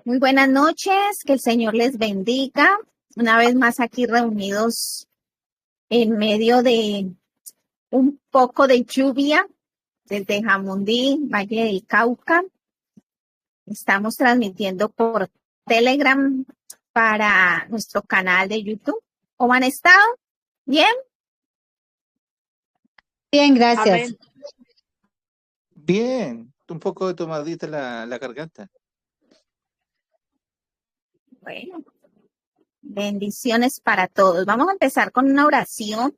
Muy buenas noches, que el Señor les bendiga. Una vez más aquí reunidos en medio de un poco de lluvia desde Jamundí, Valle del Cauca. Estamos transmitiendo por Telegram para nuestro canal de YouTube. ¿Cómo han estado? ¿Bien? Bien, gracias. Amén. Bien, un poco tomadita la garganta. Bueno, bendiciones para todos. Vamos a empezar con una oración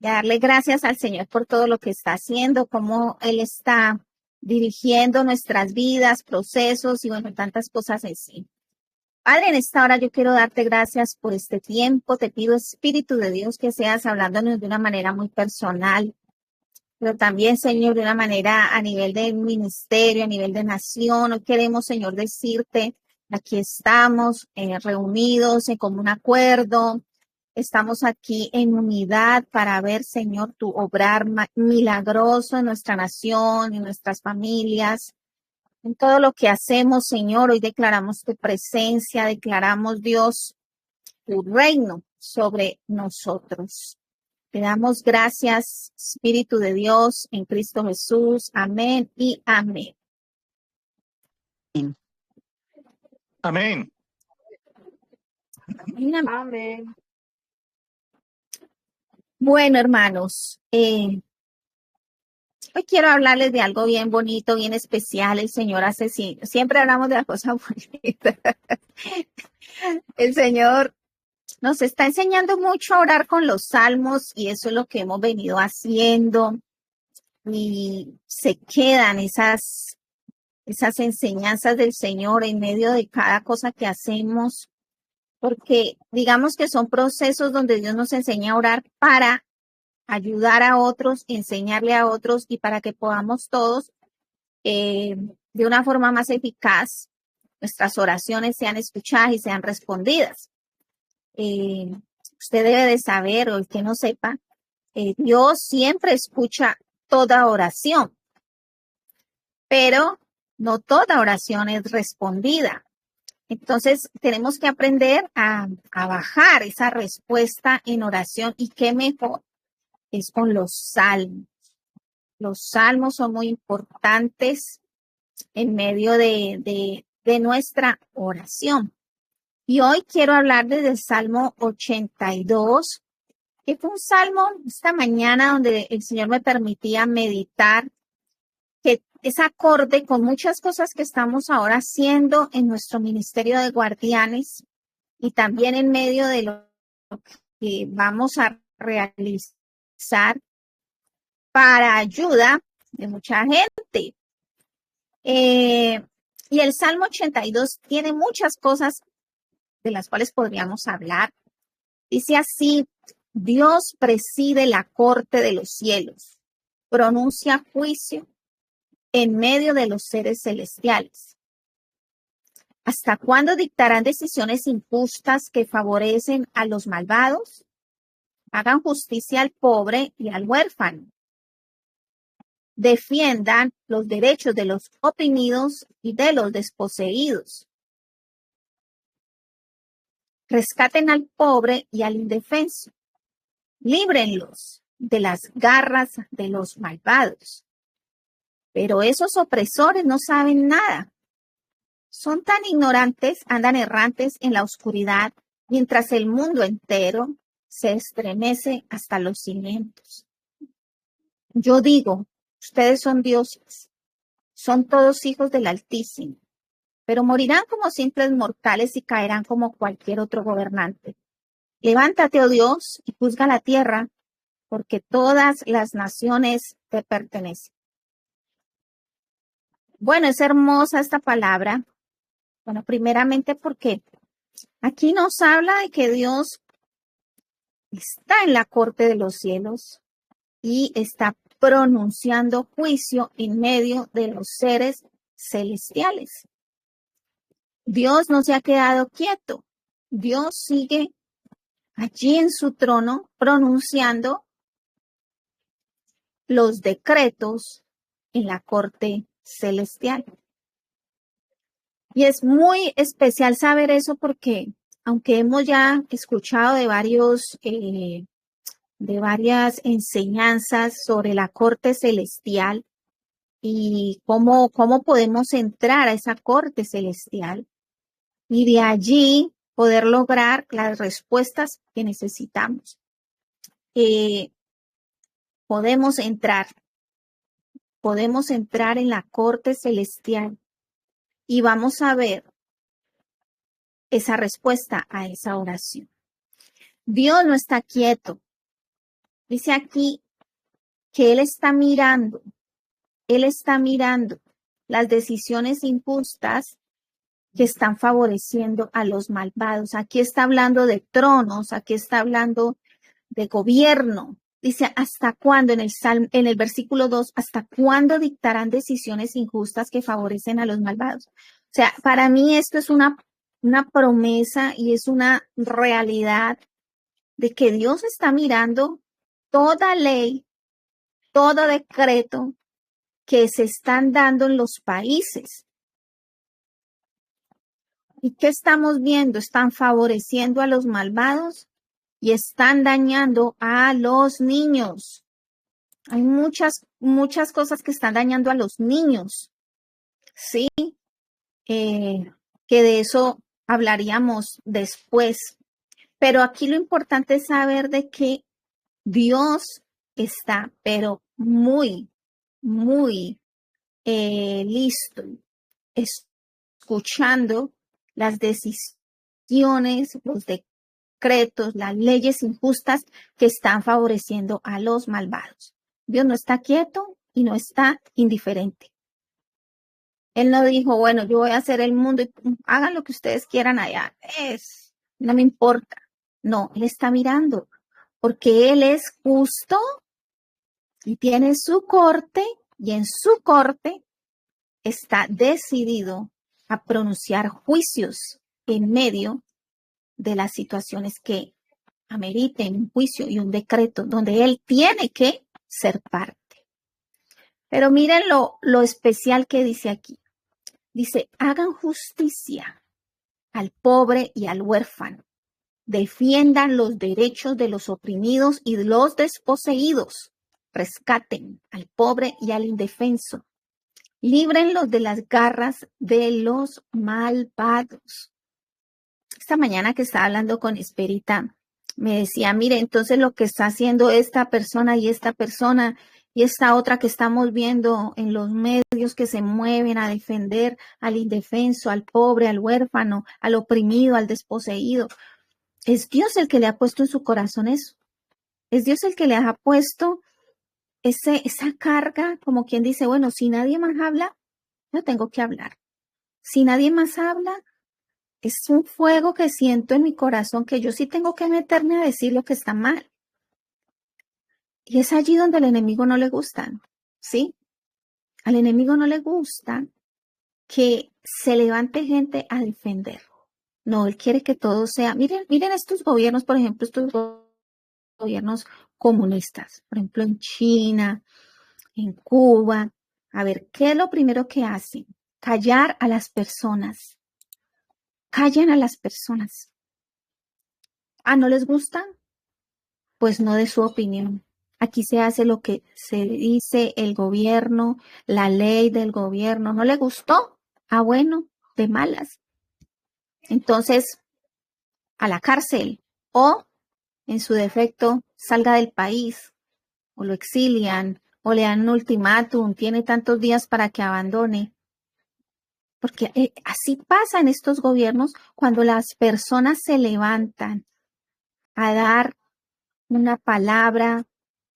y a darle gracias al Señor por todo lo que está haciendo, cómo Él está dirigiendo nuestras vidas, procesos y bueno, tantas cosas en sí. Padre, en esta hora yo quiero darte gracias por este tiempo. Te pido, Espíritu de Dios, que seas hablándonos de una manera muy personal, pero también, Señor, de una manera a nivel de ministerio, a nivel de nación. Hoy queremos, Señor, decirte, aquí estamos reunidos en común acuerdo. Estamos aquí en unidad para ver, Señor, tu obrar milagroso en nuestra nación, en nuestras familias, en todo lo que hacemos, Señor. Hoy declaramos tu presencia, declaramos, Dios, tu reino sobre nosotros. Te damos gracias, Espíritu de Dios, en Cristo Jesús. Amén y amén. Amén. Amén. Bueno, hermanos, hoy quiero hablarles de algo bien bonito, bien especial. El Señor hace siempre hablamos de las cosas bonitas. El Señor nos está enseñando mucho a orar con los salmos y eso es lo que hemos venido haciendo. Y se quedan esas enseñanzas del Señor en medio de cada cosa que hacemos, porque digamos que son procesos donde Dios nos enseña a orar para ayudar a otros, enseñarle a otros y para que podamos todos de una forma más eficaz nuestras oraciones sean escuchadas y sean respondidas. Usted debe de saber, o el que no sepa, Dios siempre escucha toda oración, pero no toda oración es respondida. Entonces, tenemos que aprender a bajar esa respuesta en oración y qué mejor es con los salmos. Los salmos son muy importantes en medio de nuestra oración. Y hoy quiero hablar desde el Salmo 82, que fue un salmo esta mañana donde el Señor me permitía meditar, que es acorde con muchas cosas que estamos ahora haciendo en nuestro ministerio de guardianes y también en medio de lo que vamos a realizar para ayuda de mucha gente. Y el Salmo 82 tiene muchas cosas de las cuales podríamos hablar. Dice así: Dios preside la corte de los cielos, pronuncia juicio en medio de los seres celestiales. ¿Hasta cuándo dictarán decisiones injustas que favorecen a los malvados? Hagan justicia al pobre y al huérfano. Defiendan los derechos de los oprimidos y de los desposeídos. Rescaten al pobre y al indefenso. Líbrenlos de las garras de los malvados. Pero esos opresores no saben nada. Son tan ignorantes, andan errantes en la oscuridad, mientras el mundo entero se estremece hasta los cimientos. Yo digo, ustedes son dioses, son todos hijos del Altísimo, pero morirán como simples mortales y caerán como cualquier otro gobernante. Levántate, oh Dios, y juzga la tierra, porque todas las naciones te pertenecen. Bueno, es hermosa esta palabra. Bueno, primeramente porque aquí nos habla de que Dios está en la corte de los cielos y está pronunciando juicio en medio de los seres celestiales. Dios no se ha quedado quieto. Dios sigue allí en su trono pronunciando los decretos en la corte celestial. Y es muy especial saber eso porque, aunque hemos ya escuchado de varias enseñanzas sobre la corte celestial y cómo podemos entrar a esa corte celestial y de allí poder lograr las respuestas que necesitamos. Podemos entrar en la corte celestial y vamos a ver esa respuesta a esa oración. Dios no está quieto. Dice aquí que Él está mirando las decisiones injustas que están favoreciendo a los malvados. Aquí está hablando de tronos, aquí está hablando de gobierno. Dice, ¿hasta cuándo? En el versículo 2, ¿hasta cuándo dictarán decisiones injustas que favorecen a los malvados? O sea, para mí esto es una promesa y es una realidad de que Dios está mirando toda ley, todo decreto que se están dando en los países. ¿Y qué estamos viendo? Están favoreciendo a los malvados y están dañando a los niños. Hay muchas cosas que están dañando a los niños, ¿sí? Que de eso hablaríamos después. Pero aquí lo importante es saber de que Dios está, pero muy, muy listo, escuchando las decisiones, los decretos, las leyes injustas que están favoreciendo a los malvados. Dios no está quieto y no está indiferente. Él no dijo, bueno, yo voy a hacer el mundo y hagan lo que ustedes quieran allá. No me importa. No, Él está mirando porque Él es justo y tiene su corte y en su corte está decidido a pronunciar juicios en medio de las situaciones que ameriten un juicio y un decreto donde Él tiene que ser parte. Pero miren lo especial que dice aquí. Dice, hagan justicia al pobre y al huérfano. Defiendan los derechos de los oprimidos y de los desposeídos. Rescaten al pobre y al indefenso. Líbrenlos de las garras de los malvados. Esta mañana que estaba hablando con Esperita, me decía, mire, entonces lo que está haciendo esta persona y esta otra que estamos viendo en los medios que se mueven a defender al indefenso, al pobre, al huérfano, al oprimido, al desposeído. Es Dios el que le ha puesto en su corazón eso. Es Dios el que le ha puesto esa carga, como quien dice, bueno, si nadie más habla, yo tengo que hablar. Si nadie más habla, es un fuego que siento en mi corazón que yo sí tengo que meterme a decir lo que está mal. Y es allí donde al enemigo no le gustan, ¿sí? Al enemigo no le gusta que se levante gente a defender. No, él quiere que todo sea, miren estos gobiernos, por ejemplo, estos gobiernos comunistas, por ejemplo, en China, en Cuba. A ver, ¿qué es lo primero que hacen? Callar a las personas. Callan a las personas. Ah, ¿no les gusta? Pues no de su opinión. Aquí se hace lo que se dice el gobierno, la ley del gobierno. ¿No le gustó? Ah, bueno, de malas. Entonces, a la cárcel o, en su defecto, salga del país o lo exilian o le dan un ultimátum, tiene tantos días para que abandone. Porque así pasa en estos gobiernos cuando las personas se levantan a dar una palabra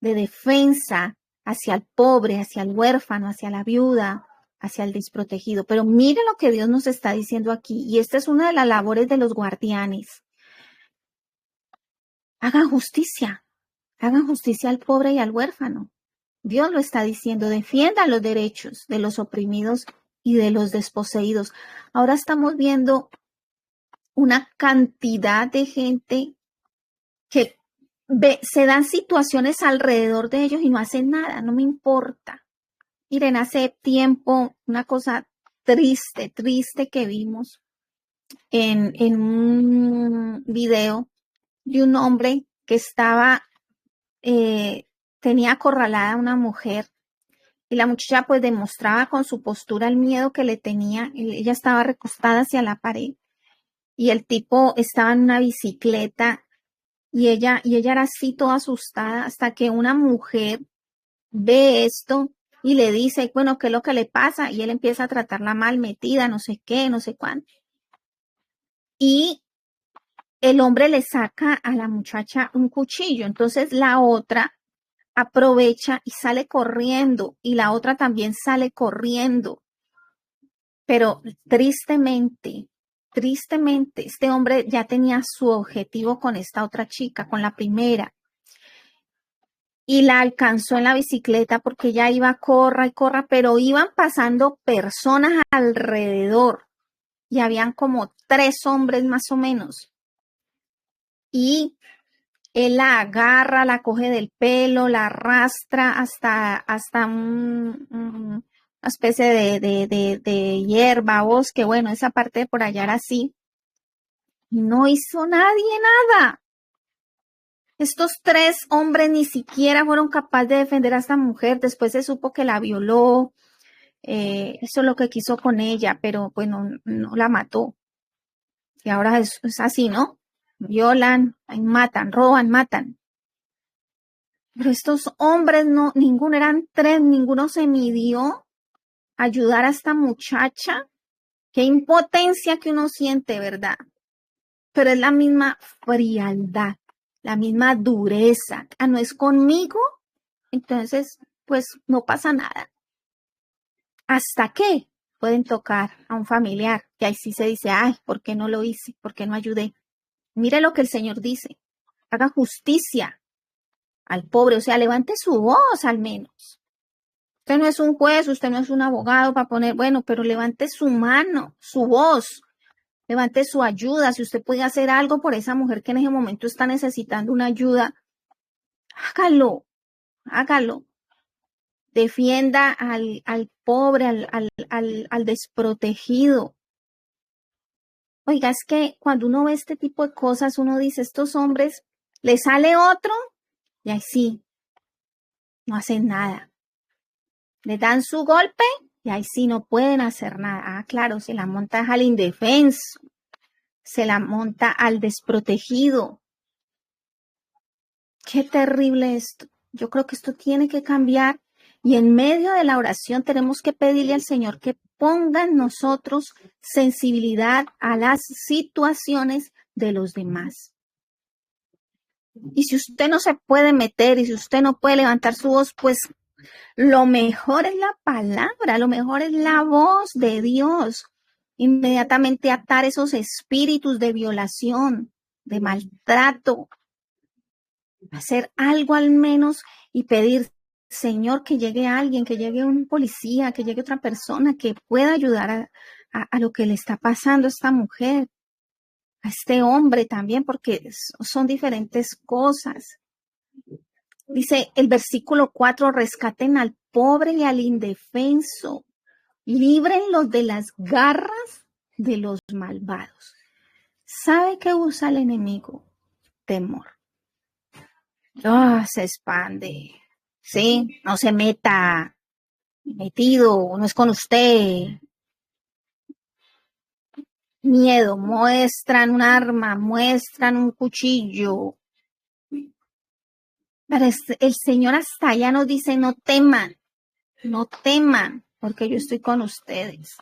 de defensa hacia el pobre, hacia el huérfano, hacia la viuda, hacia el desprotegido. Pero miren lo que Dios nos está diciendo aquí, y esta es una de las labores de los guardianes. Hagan justicia al pobre y al huérfano. Dios lo está diciendo, defiendan los derechos de los oprimidos y de los desposeídos. Ahora estamos viendo una cantidad de gente que se dan situaciones alrededor de ellos y no hacen nada, no me importa. Miren, hace tiempo una cosa triste, triste que vimos en un video de un hombre que tenía acorralada a una mujer y la muchacha pues demostraba con su postura el miedo que le tenía. Ella estaba recostada hacia la pared y el tipo estaba en una bicicleta y ella era así toda asustada hasta que una mujer ve esto y le dice, bueno, ¿qué es lo que le pasa? Y él empieza a tratarla mal, metida, no sé qué, no sé cuánto. Y el hombre le saca a la muchacha un cuchillo. Entonces la otra aprovecha y sale corriendo y la otra también sale corriendo. Pero tristemente, este hombre ya tenía su objetivo con esta otra chica, con la primera. Y la alcanzó en la bicicleta porque ella iba corra y corra, pero iban pasando personas alrededor y habían como 3 hombres más o menos. Y él la agarra, la coge del pelo, la arrastra hasta una especie de hierba, bosque, bueno, esa parte de por allá era así. No hizo nadie nada. Estos 3 hombres ni siquiera fueron capaces de defender a esta mujer. Después se supo que la violó. Eso es lo que quiso con ella, pero bueno, no la mató. Y ahora es así, ¿no? Violan, matan, roban, matan. Pero estos hombres no, ninguno, eran 3, ninguno se midió a ayudar a esta muchacha. Qué impotencia que uno siente, ¿verdad? Pero es la misma frialdad, la misma dureza. Ah, no es conmigo, entonces pues no pasa nada. ¿Hasta qué? Pueden tocar a un familiar, que ahí sí se dice, ay, ¿por qué no lo hice? ¿Por qué no ayudé? Mire lo que el Señor dice, haga justicia al pobre, o sea, levante su voz al menos. Usted no es un juez, usted no es un abogado para poner, bueno, pero levante su mano, su voz, levante su ayuda. Si usted puede hacer algo por esa mujer que en ese momento está necesitando una ayuda, hágalo, hágalo. Defienda al pobre, al desprotegido. Oiga, es que cuando uno ve este tipo de cosas, uno dice, estos hombres, le sale otro y ahí sí, no hacen nada. Le dan su golpe y ahí sí no pueden hacer nada. Ah, claro, se la monta al indefenso, se la monta al desprotegido. Qué terrible esto. Yo creo que esto tiene que cambiar y en medio de la oración tenemos que pedirle al Señor que ponga en nosotros sensibilidad a las situaciones de los demás. Y si usted no se puede meter y si usted no puede levantar su voz, pues lo mejor es la palabra, lo mejor es la voz de Dios. Inmediatamente atar esos espíritus de violación, de maltrato, hacer algo al menos y pedir, Señor, que llegue alguien, que llegue un policía, que llegue otra persona que pueda ayudar a lo que le está pasando a esta mujer, a este hombre también, porque son diferentes cosas. Dice el versículo 4, rescaten al pobre y al indefenso, líbrenlos de las garras de los malvados. ¿Sabe qué usa el enemigo? Temor. Se expande. Sí, no se meta, metido, no es con usted. Miedo, muestran un arma, muestran un cuchillo. Pero el Señor hasta allá nos dice, no teman, porque yo estoy con ustedes.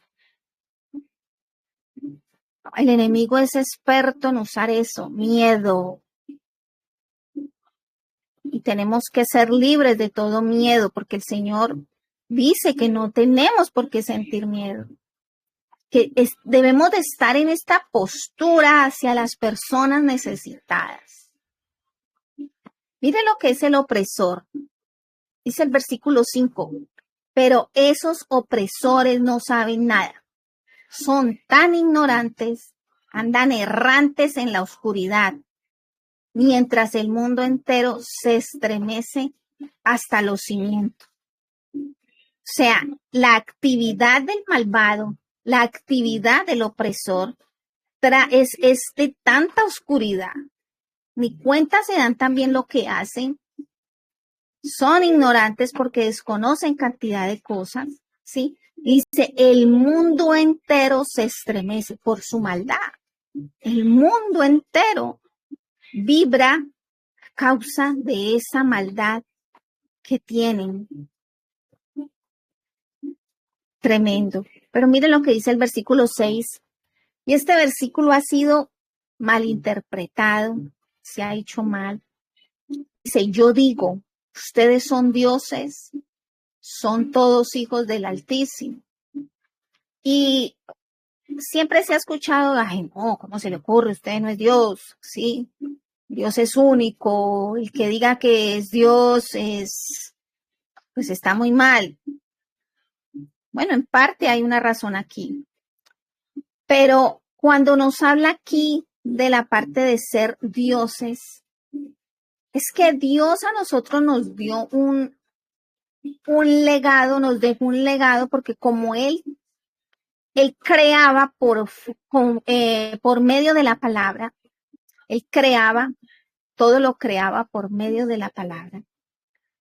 El enemigo es experto en usar eso, miedo. Y tenemos que ser libres de todo miedo, porque el Señor dice que no tenemos por qué sentir miedo. Que debemos de estar en esta postura hacia las personas necesitadas. Mire lo que es el opresor. Dice el versículo 5, pero esos opresores no saben nada. Son tan ignorantes, andan errantes en la oscuridad, mientras el mundo entero se estremece hasta los cimientos. O sea, la actividad del malvado, la actividad del opresor es de tanta oscuridad. Ni cuenta se dan también lo que hacen. Son ignorantes porque desconocen cantidad de cosas, ¿sí? Dice, el mundo entero se estremece por su maldad. El mundo entero vibra a causa de esa maldad que tienen. Tremendo. Pero miren lo que dice el versículo 6. Y este versículo ha sido malinterpretado, se ha hecho mal. Dice, yo digo, ustedes son dioses, son todos hijos del Altísimo. Y siempre se ha escuchado, ay, no, ¿cómo se le ocurre? Usted no es Dios, ¿sí? Dios es único, el que diga que es Dios pues está muy mal. Bueno, en parte hay una razón aquí, pero cuando nos habla aquí de la parte de ser dioses, es que Dios a nosotros nos dio un legado, nos dejó un legado, porque como Él creaba por medio de la palabra, Él creaba, todo lo creaba por medio de la palabra.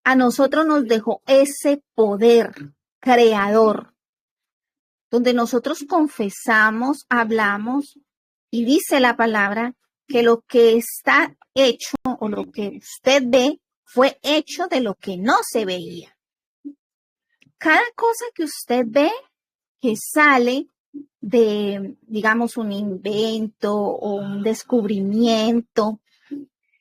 A nosotros nos dejó ese poder creador, donde nosotros confesamos, hablamos y dice la palabra que lo que está hecho o lo que usted ve fue hecho de lo que no se veía. Cada cosa que usted ve que sale de, digamos, un invento o un descubrimiento,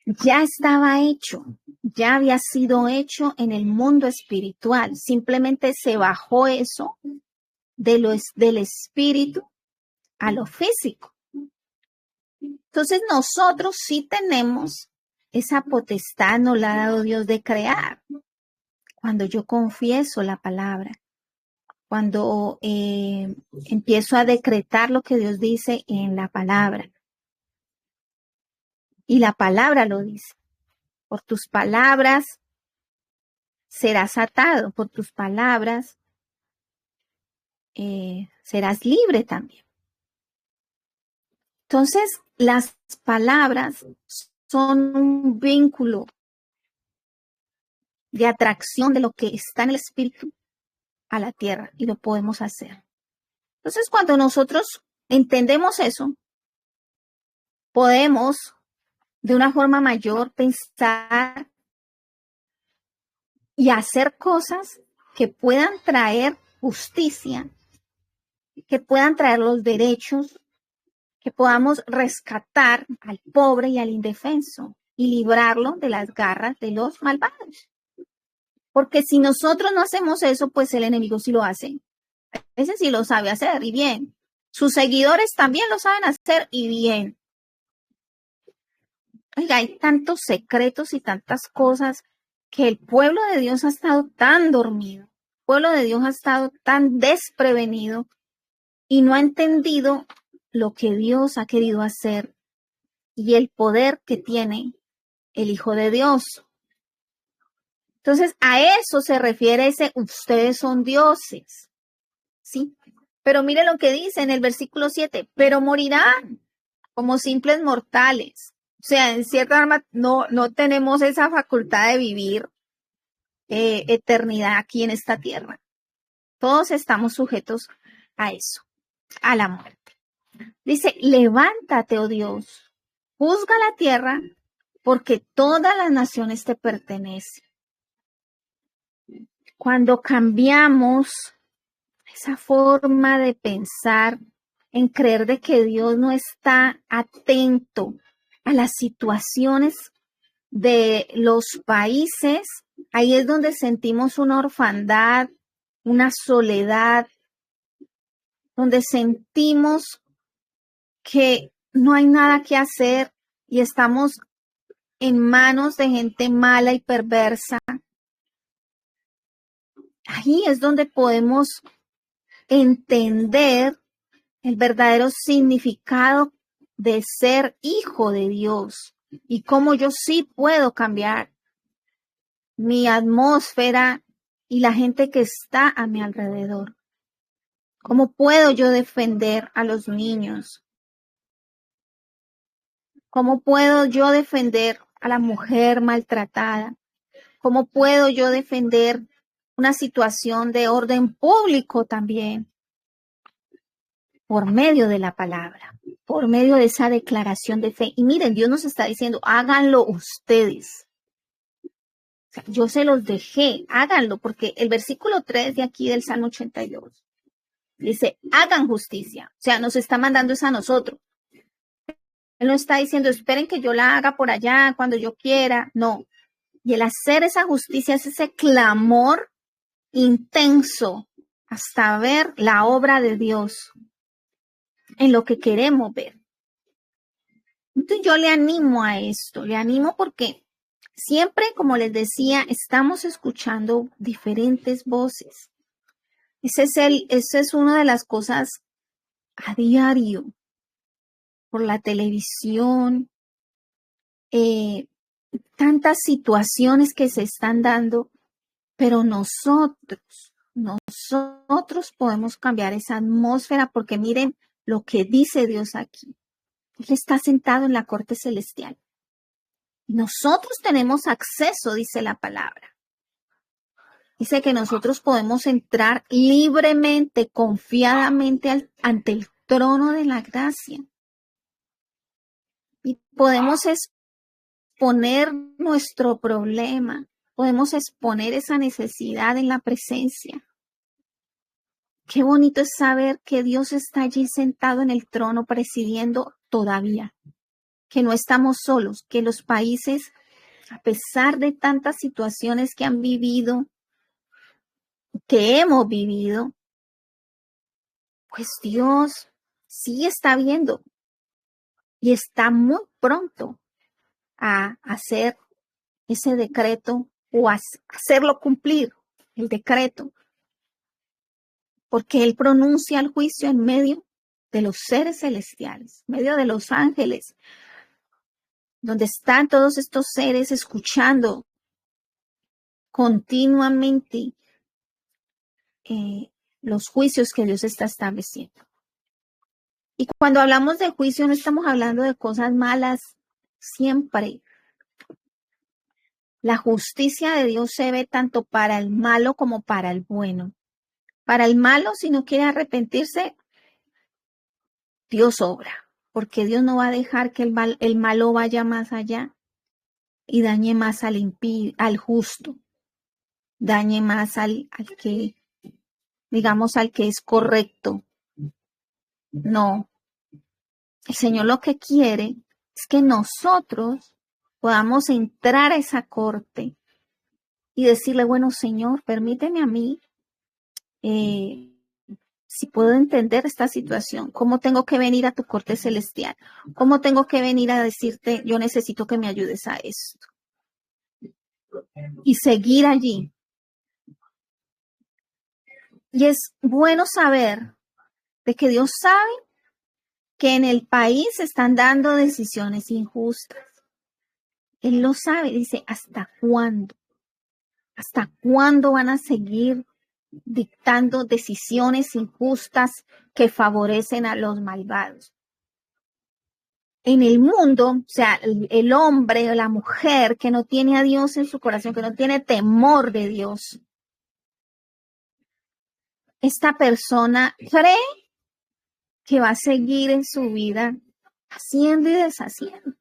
ya estaba hecho, ya había sido hecho en el mundo espiritual. Simplemente se bajó eso del espíritu a lo físico. Entonces nosotros sí tenemos esa potestad, nos la ha dado Dios de crear. Cuando yo confieso la palabra, cuando empiezo a decretar lo que Dios dice en la palabra. Y la palabra lo dice. Por tus palabras serás atado, por tus palabras serás libre también. Entonces, las palabras son un vínculo de atracción de lo que está en el espíritu a la tierra y lo podemos hacer. Entonces, cuando nosotros entendemos eso, podemos de una forma mayor pensar y hacer cosas que puedan traer justicia, que puedan traer los derechos, que podamos rescatar al pobre y al indefenso y librarlo de las garras de los malvados. Porque si nosotros no hacemos eso, pues el enemigo sí lo hace. Ese sí lo sabe hacer y bien. Sus seguidores también lo saben hacer y bien. Oiga, hay tantos secretos y tantas cosas que el pueblo de Dios ha estado tan dormido. El pueblo de Dios ha estado tan desprevenido y no ha entendido lo que Dios ha querido hacer y el poder que tiene el Hijo de Dios. Entonces, a eso se refiere ese, ustedes son dioses, ¿sí? Pero mire lo que dice en el versículo 7, pero morirán como simples mortales. O sea, en cierta forma no tenemos esa facultad de vivir eternidad aquí en esta tierra. Todos estamos sujetos a eso, a la muerte. Dice, levántate, oh Dios, juzga la tierra, porque todas las naciones te pertenecen. Cuando cambiamos esa forma de pensar, en creer de que Dios no está atento a las situaciones de los países, ahí es donde sentimos una orfandad, una soledad, donde sentimos que no hay nada que hacer y estamos en manos de gente mala y perversa. Ahí es donde podemos entender el verdadero significado de ser hijo de Dios y cómo yo sí puedo cambiar mi atmósfera y la gente que está a mi alrededor. ¿Cómo puedo yo defender a los niños? ¿Cómo puedo yo defender a la mujer maltratada? ¿Cómo puedo yo defender una situación de orden público también? Por medio de la palabra, por medio de esa declaración de fe. Y miren, Dios nos está diciendo, háganlo ustedes. O sea, yo se los dejé, háganlo, porque el versículo 3 de aquí del Salmo 82 dice, hagan justicia. O sea, nos está mandando eso a nosotros. Él no está diciendo, esperen que yo la haga por allá cuando yo quiera. No. Y el hacer esa justicia es ese clamor intenso hasta ver la obra de Dios en lo que queremos ver. Entonces yo le animo a esto, le animo porque siempre, como les decía, estamos escuchando diferentes voces. Esa es una de las cosas a diario, por la televisión, tantas situaciones que se están dando, pero nosotros podemos cambiar esa atmósfera porque miren lo que dice Dios aquí. Él está sentado en la corte celestial. Nosotros tenemos acceso, dice la palabra. Dice que nosotros podemos entrar libremente, confiadamente ante el trono de la gracia. Y podemos exponer nuestro problema, podemos exponer esa necesidad en la presencia. Qué bonito es saber que Dios está allí sentado en el trono presidiendo todavía, que no estamos solos, que los países, a pesar de tantas situaciones que han vivido, que hemos vivido, pues Dios sí está viendo y está muy pronto a hacer ese decreto o a hacerlo cumplir, el decreto, porque Él pronuncia el juicio en medio de los seres celestiales, en medio de los ángeles, donde están todos estos seres escuchando continuamente los juicios que Dios está estableciendo. Y cuando hablamos de juicio no estamos hablando de cosas malas siempre. La justicia de Dios se ve tanto para el malo como para el bueno. Para el malo, si no quiere arrepentirse, Dios obra, porque Dios no va a dejar que el malo vaya más allá y dañe más al impío, al justo, dañe más al que, digamos, al que es correcto. No, el Señor lo que quiere es que nosotros podamos entrar a esa corte y decirle, bueno, Señor, permíteme a mí, si puedo entender esta situación, cómo tengo que venir a tu corte celestial, cómo tengo que venir a decirte, yo necesito que me ayudes a esto. Y seguir allí. Y es bueno saber de que Dios sabe que en el país se están dando decisiones injustas. Él lo sabe, dice, ¿hasta cuándo? ¿Hasta cuándo van a seguir dictando decisiones injustas que favorecen a los malvados? En el mundo, o sea, el hombre o la mujer que no tiene a Dios en su corazón, que no tiene temor de Dios, esta persona cree que va a seguir en su vida haciendo y deshaciendo.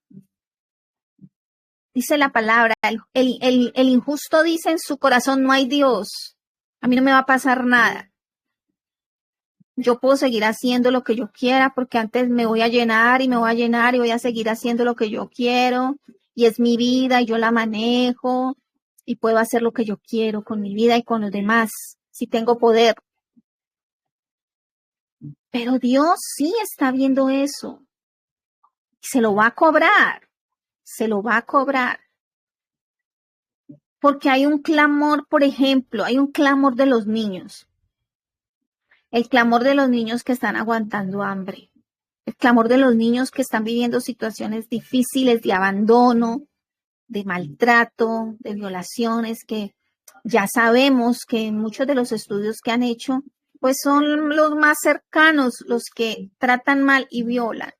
Dice la palabra, el injusto dice en su corazón, no hay Dios, a mí no me va a pasar nada. Yo puedo seguir haciendo lo que yo quiera porque antes me voy a llenar y me voy a llenar y voy a seguir haciendo lo que yo quiero y es mi vida y yo la manejo y puedo hacer lo que yo quiero con mi vida y con los demás si tengo poder. Pero Dios sí está viendo eso y se lo va a cobrar, se lo va a cobrar. Porque hay un clamor, por ejemplo, hay un clamor de los niños. El clamor de los niños que están aguantando hambre. El clamor de los niños que están viviendo situaciones difíciles de abandono, de maltrato, de violaciones, que ya sabemos que en muchos de los estudios que han hecho, pues son los más cercanos los que tratan mal y violan.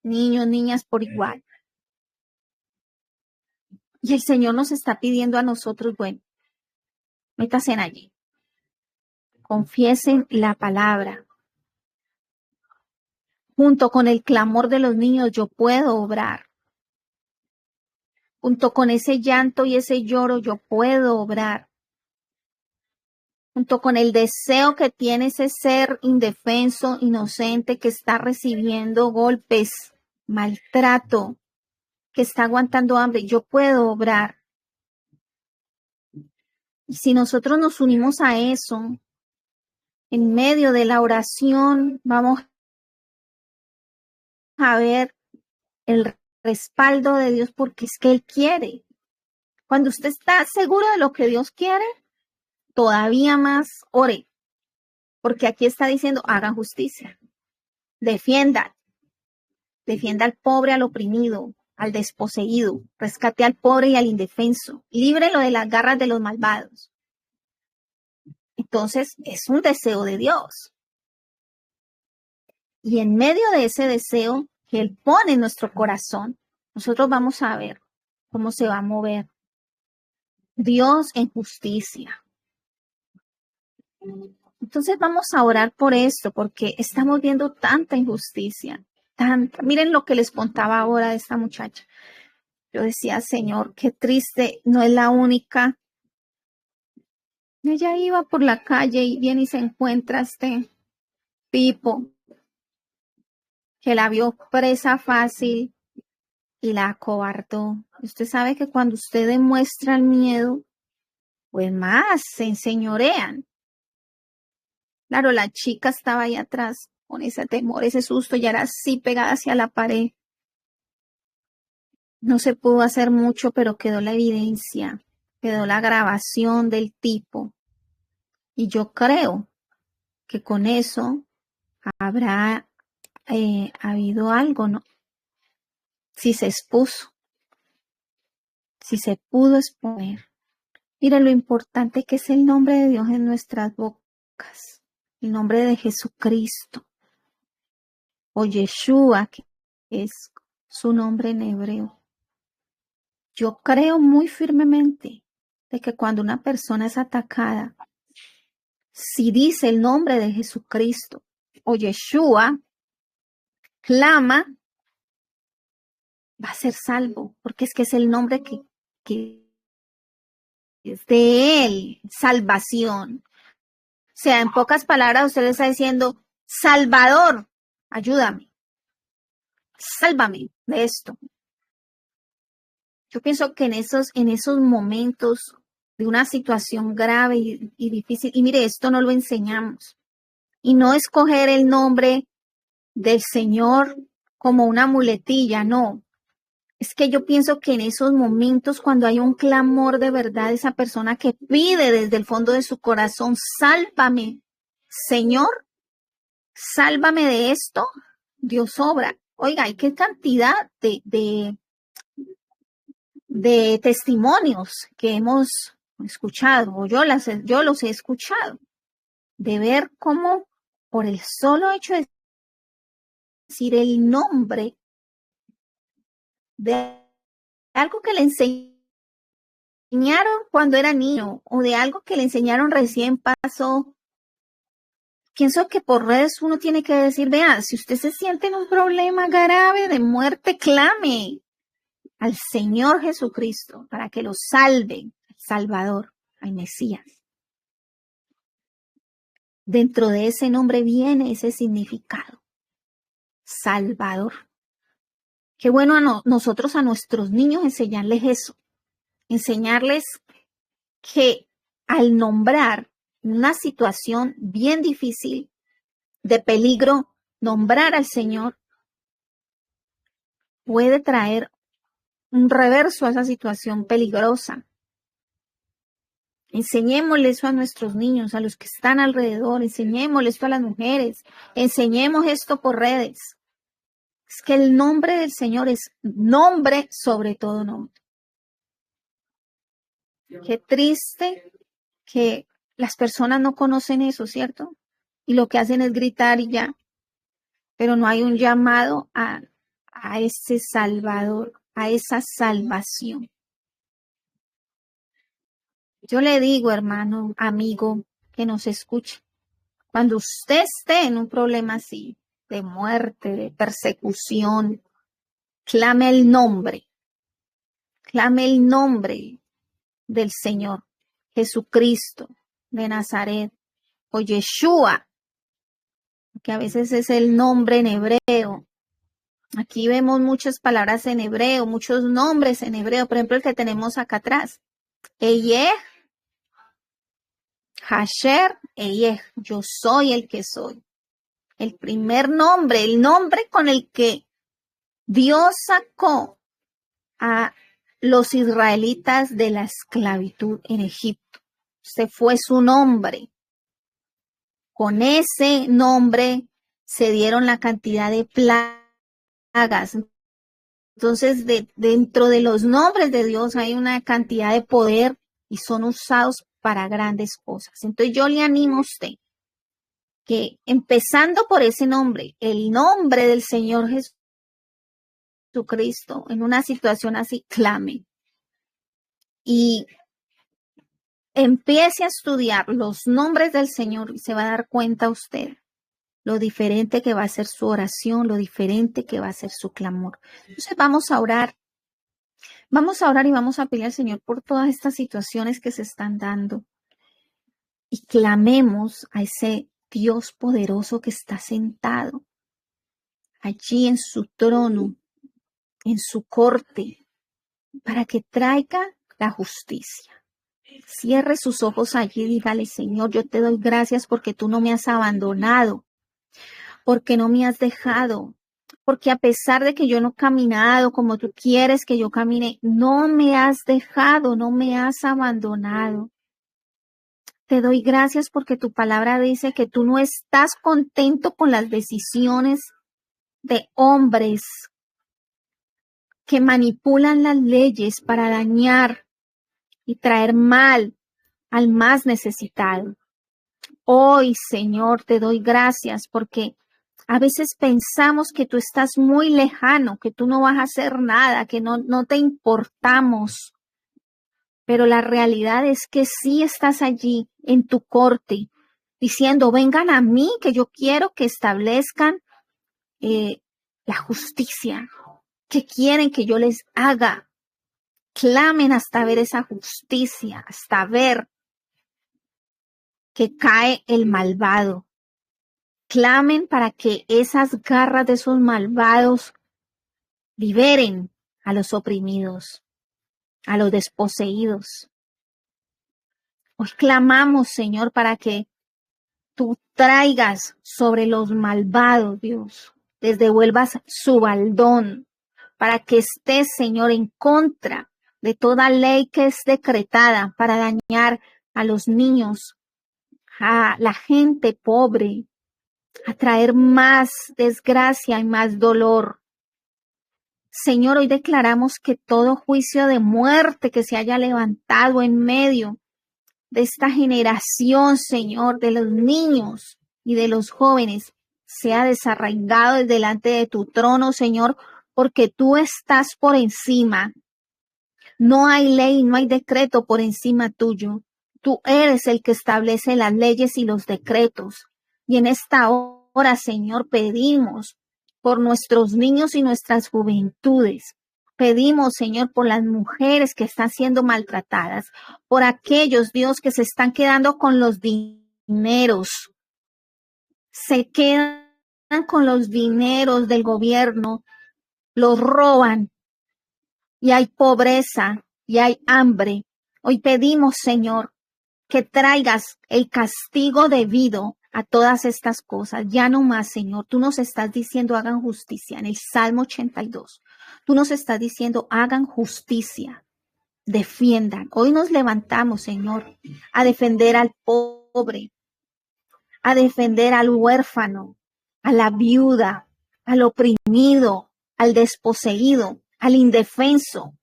Niños, niñas por igual. Y el Señor nos está pidiendo a nosotros, bueno, métanse allí. Confiesen la palabra. Junto con el clamor de los niños, yo puedo obrar. Junto con ese llanto y ese lloro, yo puedo obrar. Junto con el deseo que tiene ese ser indefenso, inocente, que está recibiendo golpes, maltrato, que está aguantando hambre, yo puedo obrar. Y si nosotros nos unimos a eso, en medio de la oración, vamos a ver el respaldo de Dios porque es que Él quiere. Cuando usted está seguro de lo que Dios quiere, todavía más ore, porque aquí está diciendo, hagan justicia, defiendan, defienda al pobre, al oprimido, al desposeído, rescate al pobre y al indefenso, líbrelo de las garras de los malvados. Entonces, es un deseo de Dios. Y en medio de ese deseo que Él pone en nuestro corazón, nosotros vamos a ver cómo se va a mover Dios en justicia. Entonces vamos a orar por esto, porque estamos viendo tanta injusticia, tanta. Miren lo que les contaba ahora de esta muchacha. Yo decía, Señor, qué triste, no es la única. Ella iba por la calle y viene y se encuentra este tipo que la vio presa fácil y la acobardó. Usted sabe que cuando usted demuestra el miedo, pues más se enseñorean. Claro, la chica estaba ahí atrás con ese temor, ese susto, ya era así pegada hacia la pared. No se pudo hacer mucho, pero quedó la evidencia, quedó la grabación del tipo. Y yo creo que con eso habrá habido algo, ¿no? Si se expuso, si se pudo exponer. Mira lo importante que es el nombre de Dios en nuestras bocas, el nombre de Jesucristo, o Yeshua, que es su nombre en hebreo. Yo creo muy firmemente de que cuando una persona es atacada, si dice el nombre de Jesucristo o Yeshua, clama, va a ser salvo, porque es que es el nombre que es de él, salvación. O sea, en pocas palabras, usted le está diciendo, Salvador, ayúdame, sálvame de esto. Yo pienso que en esos momentos de una situación grave y difícil, y mire, esto no lo enseñamos, y no escoger el nombre del Señor como una muletilla, no. Es que yo pienso que en esos momentos, cuando hay un clamor de verdad, esa persona que pide desde el fondo de su corazón, sálvame, Señor, sálvame de esto, Dios obra. Oiga, hay qué cantidad de testimonios que hemos escuchado, o yo los he escuchado, de ver cómo por el solo hecho de decir el nombre de algo que le enseñaron cuando era niño o de algo que le enseñaron recién pasó. Pienso que por redes uno tiene que decir, vea, si usted se siente en un problema grave de muerte, clame al Señor Jesucristo para que lo salve, al Salvador, al Mesías. Dentro de ese nombre viene ese significado, Salvador. Qué bueno nosotros a nuestros niños enseñarles eso, enseñarles que al nombrar una situación bien difícil, de peligro, nombrar al Señor puede traer un reverso a esa situación peligrosa. Enseñémosle eso a nuestros niños, a los que están alrededor, enseñémosle esto a las mujeres, enseñemos esto por redes. Es que el nombre del Señor es nombre sobre todo nombre. Qué triste que las personas no conocen eso, ¿cierto? y lo que hacen es gritar y ya, pero no hay un llamado a ese Salvador, a esa salvación. Yo le digo, hermano, amigo, que nos escuche, cuando usted esté en un problema así, de muerte, de persecución, clame el nombre del Señor Jesucristo de Nazaret o Yeshua, que a veces es el nombre en hebreo. Aquí vemos muchas palabras en hebreo, muchos nombres en hebreo, por ejemplo el que tenemos acá atrás, Eyeh, Hasher, Eyeh, yo soy el que soy. El primer nombre, el nombre con el que Dios sacó a los israelitas de la esclavitud en Egipto. Ese fue su nombre. Con ese nombre se dieron la cantidad de plagas. Entonces, dentro de los nombres de Dios hay una cantidad de poder y son usados para grandes cosas. Entonces, yo le animo a usted que empezando por ese nombre, el nombre del Señor Jesucristo, en una situación así, clame y empiece a estudiar los nombres del Señor y se va a dar cuenta usted lo diferente que va a ser su oración, lo diferente que va a ser su clamor. Entonces vamos a orar y vamos a pedir al Señor por todas estas situaciones que se están dando y clamemos a ese Dios poderoso que está sentado allí en su trono, en su corte, para que traiga la justicia. Cierre sus ojos allí y dígale, Señor, yo te doy gracias porque tú no me has abandonado, porque no me has dejado, porque a pesar de que yo no he caminado como tú quieres que yo camine, no me has dejado, no me has abandonado. Te doy gracias porque tu palabra dice que tú no estás contento con las decisiones de hombres que manipulan las leyes para dañar y traer mal al más necesitado. Hoy, Señor, te doy gracias porque a veces pensamos que tú estás muy lejano, que tú no vas a hacer nada, que no te importamos. Pero la realidad es que sí estás allí en tu corte, diciendo, vengan a mí, que yo quiero que establezcan la justicia, que quieren que yo les haga. Clamen hasta ver esa justicia, hasta ver que cae el malvado. Clamen para que esas garras de esos malvados liberen a los oprimidos, a los desposeídos. Hoy clamamos, Señor, para que tú traigas sobre los malvados, Dios, les devuelvas su baldón, para que estés, Señor, en contra de toda ley que es decretada para dañar a los niños, a la gente pobre, a traer más desgracia y más dolor. Señor, hoy declaramos que todo juicio de muerte que se haya levantado en medio de esta generación, Señor, de los niños y de los jóvenes, sea desarraigado delante de tu trono, Señor, porque tú estás por encima. No hay ley, no hay decreto por encima tuyo. Tú eres el que establece las leyes y los decretos. Y en esta hora, Señor, pedimos por nuestros niños y nuestras juventudes. Pedimos, Señor, por las mujeres que están siendo maltratadas, por aquellos, Dios, que se están quedando con los dineros. Se quedan con los dineros del gobierno, los roban y hay pobreza y hay hambre. Hoy pedimos, Señor, que traigas el castigo debido a todas estas cosas. Ya no más, Señor. Tú nos estás diciendo hagan justicia en el Salmo 82. Tú nos estás diciendo hagan justicia, defiendan. Hoy nos levantamos, Señor, a defender al pobre, a defender al huérfano, a la viuda, al oprimido, al desposeído, al indefenso.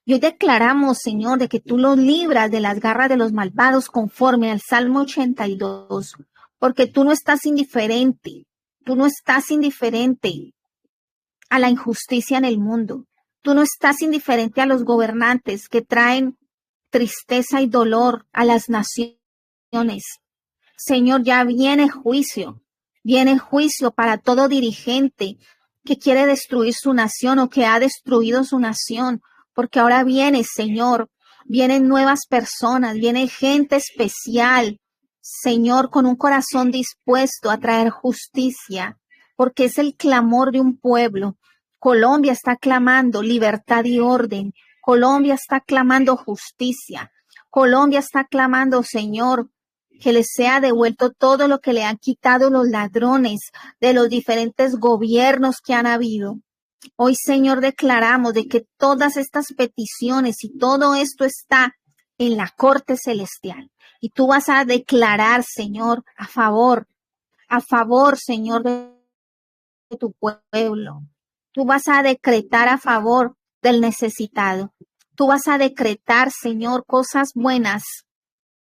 Y hoy declaramos, Señor, de que tú los libras de las garras de los malvados conforme al Salmo 82. porque tú no estás indiferente. Tú no estás indiferente a la injusticia en el mundo. Tú no estás indiferente a los gobernantes que traen tristeza y dolor a las naciones. Señor, ya viene juicio para todo dirigente que quiere destruir su nación o que ha destruido su nación, porque ahora viene, Señor, vienen nuevas personas, viene gente especial, Señor, con un corazón dispuesto a traer justicia, porque es el clamor de un pueblo. Colombia está clamando libertad y orden. Colombia está clamando justicia. Colombia está clamando, Señor, que les sea devuelto todo lo que le han quitado los ladrones de los diferentes gobiernos que han habido. Hoy, Señor, declaramos de que todas estas peticiones y todo esto está en la corte celestial. Y tú vas a declarar, Señor, a favor, Señor, de tu pueblo. Tú vas a decretar a favor del necesitado. Tú vas a decretar, Señor, cosas buenas.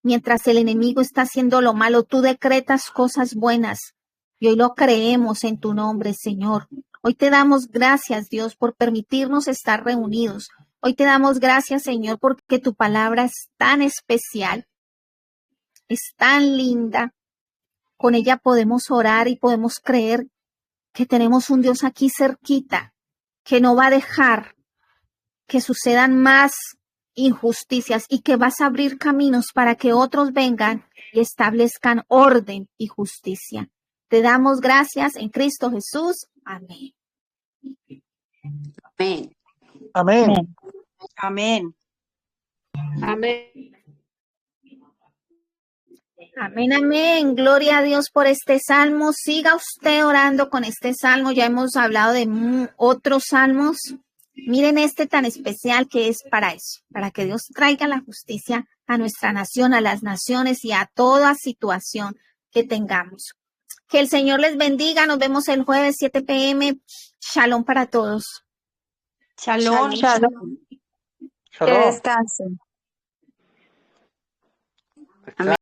Mientras el enemigo está haciendo lo malo, tú decretas cosas buenas. Y hoy lo creemos en tu nombre, Señor. Hoy te damos gracias, Dios, por permitirnos estar reunidos. Hoy te damos gracias, Señor, porque tu palabra es tan especial, es tan linda. Con ella podemos orar y podemos creer que tenemos un Dios aquí cerquita, que no va a dejar que sucedan más injusticias y que vas a abrir caminos para que otros vengan y establezcan orden y justicia. Te damos gracias en Cristo Jesús. Amén. Amén. Amén. Amén. Amén. Amén, amén. Gloria a Dios por este salmo. Siga usted orando con este salmo. Ya hemos hablado de otros salmos. Miren este tan especial que es para eso, para que Dios traiga la justicia a nuestra nación, a las naciones y a toda situación que tengamos. Que el Señor les bendiga. Nos vemos el jueves 7 p.m. Shalom para todos. Shalom. Shalom. Que Shalom. descansen. Amén.